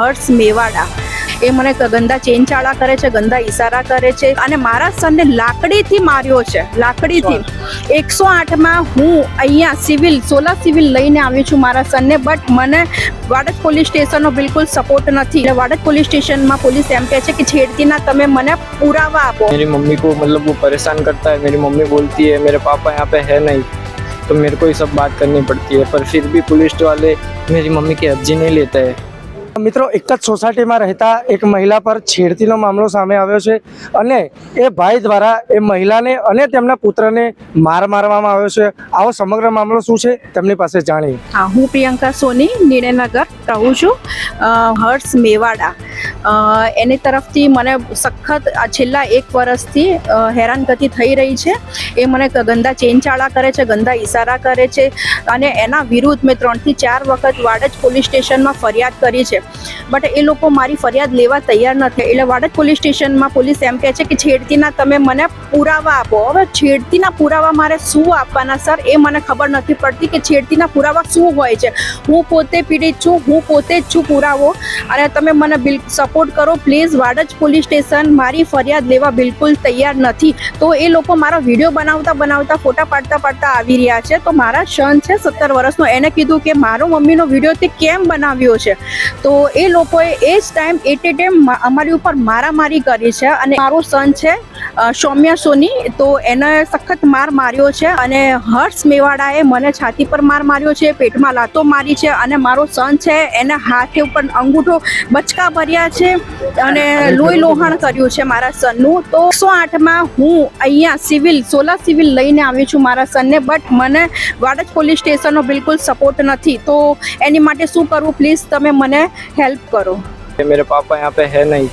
હર્ષ મેવાડા એ મને ગંદા ચેનચાળા કરે છે, ગંદા ઈશારા કરે છે અને મારા સનને લાકડીથી માર્યો છે, લાકડીથી 108માં હું અહીંયા સિવિલ સોલા સિવિલ લઈને આવી છું મારા સનને, બટ મને વાડજ પોલીસ સ્ટેશનનો બિલકુલ સપોર્ટ નથી। વાડજ પોલીસ સ્ટેશનમાં પોલીસ એમ કહે છે કે છેડતીના તમે મને પુરાવા આપો। मेरी मम्मी को मतलब वो परेशान करता है। मेरी मम्मी बोलती है मेरे पापा यहाँ पे है नहीं, तो मेरे को ये सब बात करनी पड़ती है, पर फिर भी पुलिस वाले मेरी मम्मी की अर्जी नहीं लेते हैं। મિત્રો એક જ સોસાયટીમાં રહેતા એક મહિલા પર છેડતીનો મામલો સામે આવ્યો છે અને એ ભાઈ દ્વારા એ મહિલાને અને તેમના પુત્રને મારવામાં આવ્યો છે। આવો સમગ્ર મામલો શું છે તેમની પાસે જાણીએ। હા, હું પ્રિયંકા સોની નિડેનગર રહું છું। હર્ષ મેવાડા એની તરફથી મને સખત છેલ્લા 1 વર્ષથી હેરાનગતિ થઈ રહી છે। એ મને ગંદા ચેનચાળા કરે છે, ગંદા ઈશારા કરે છે અને એના વિરુદ્ધ મેં 3 થી 4 વખત વાડજ પોલીસ સ્ટેશનમાં ફરિયાદ કરી છે, બટ એ લોકો મારી ફરિયાદ લેવા તૈયાર નથી। એટલે વાડજ પોલીસ સ્ટેશનમાં પોલીસ એમ કહે છે કે છેડતીના તમે મને પુરાવા આપો। હવે છેડતીના પુરાવા મારે શું આપવાના સર, એ મને ખબર નથી પડતી કે છેડતીના પુરાવા શું હોય છે। હું પોતે પીડિત છું, હું પોતે જ છું પુરાવો, અને તમે મને સપોર્ટ કરો પ્લીઝ। વાડજ પોલીસ સ્ટેશન મારી ફરિયાદ લેવા બિલકુલ તૈયાર નથી। તો એ લોકો મારો વિડીયો બનાવતા ફોટા પાડતા આવી રહ્યા છે। તો મારા સન છે 17 વર્ષનો, એને કીધું કે મારો મમ્મીનો વિડીયો તે કેમ બનાવ્યો છે, તો એ લોકોએ એ જ ટાઈમ એટ એ ટાઈમ અમારી ઉપર મારામારી કરી છે। અને મારો સન છે સૌમ્યા સોની, તો એને સખત માર્યો છે અને હર્ષ મેવાડાએ મને છાતી પર માર્યો છે, પેટમાં લાતો મારી છે અને મારો સન છે એને હાથે ઉપર અંગૂઠો બચકા ભર્યા છે અને લોહી લોહાણ કર્યું છે મારા સનનું। તો 108માં હું અહીંયા સિવિલ સોલા સિવિલ લઈને આવી છું મારા સનને, બટ મને વાડજ પોલીસ સ્ટેશનનો બિલકુલ સપોર્ટ નથી। તો એની માટે શું કરવું પ્લીઝ તમે મને हेल्प करो। मेरे पापा यहाँ पे है नहीं,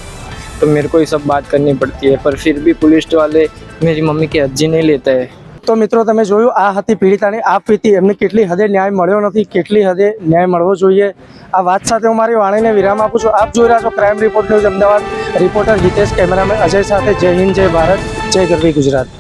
तो मेरे को ये सब बात करनी पड़ती है, पर फिर भी पुलिस वाले मेरी मम्मी की अर्जी नहीं लेते हैं। તો મિત્રો તમે જોયું આ હતી પીડિતાની આ પીતી, એમને કેટલી હદે ન્યાય મળ્યો નથી, કેટલી હદે ન્યાય મળવો જોઈએ। આ વાત સાથે હું મારી વાણીને વિરામ આપું છું। આપ જોઈ રહ્યા છો crime report news Ahmedabad. Reporter Hitesh, cameraman Ajay સાથે। જય હિન્દ, જય ભારત, જય ગરવી ગુજરાત।